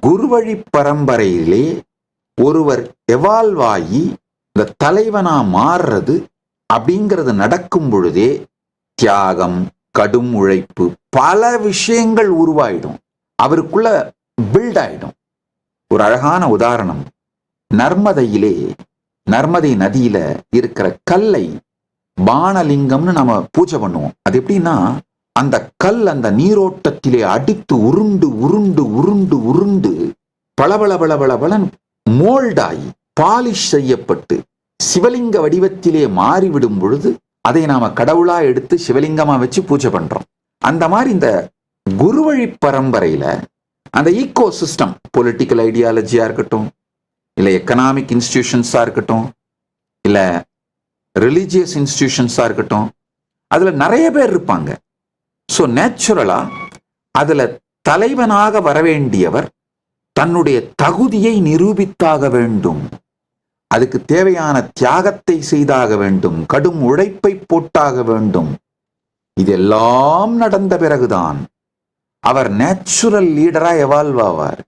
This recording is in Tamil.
குருவழி பரம்பரையிலே ஒருவர் எவால்வ் ஆகி இந்த தலைவனா மாறுறது அப்படிங்கிறது நடக்கும் பொழுதே தியாகம், கடும் உழைப்பு, பல விஷயங்கள் உருவாயிடும், அவருக்குள்ள பில்ட் ஆயிடும். ஒரு அழகான உதாரணம், நர்மதை நதியில இருக்கிற கல்லை பானலிங்கம்னு நம்ம பூஜை பண்ணுவோம். அது எப்படின்னா, அந்த கல் அந்த நீரோட்டத்திலே அடித்து உருண்டு உருண்டு உருண்டு உருண்டு பளபளபளபளபளன் மோல்டாகி பாலிஷ் செய்யப்பட்டு சிவலிங்க வடிவத்திலே மாறிவிடும் பொழுது அதை நாம கடவுளா எடுத்து சிவலிங்கமா வச்சு பூஜை பண்றோம். அந்த மாதிரி இந்த குருவழி பரம்பரையில அந்த ஈகோ சிஸ்டம், பொலிட்டிக்கல் ஐடியாலஜியா இருக்கட்டும், இல்ல எக்கனாமிக் இன்ஸ்டிடியூஷன்ஸா இருக்கட்டும், இல்ல ரிலிஜியஸ் இன்ஸ்டிடியூஷன்ஸா இருக்கட்டும், அதுல நிறைய பேர் இருப்பாங்க. ஸோ நேச்சுரலா அதுல தலைவனாக வரவேண்டியவர் தன்னுடைய தகுதியை நிரூபித்தாக வேண்டும், அதுக்கு தேவையான தியாகத்தை செய்தாக வேண்டும், கடும் உழைப்பை போட்டாக வேண்டும். இதெல்லாம் நடந்த பிறகுதான் அவர் நேச்சுரல் லீடரா எவால்வ் ஆவார்.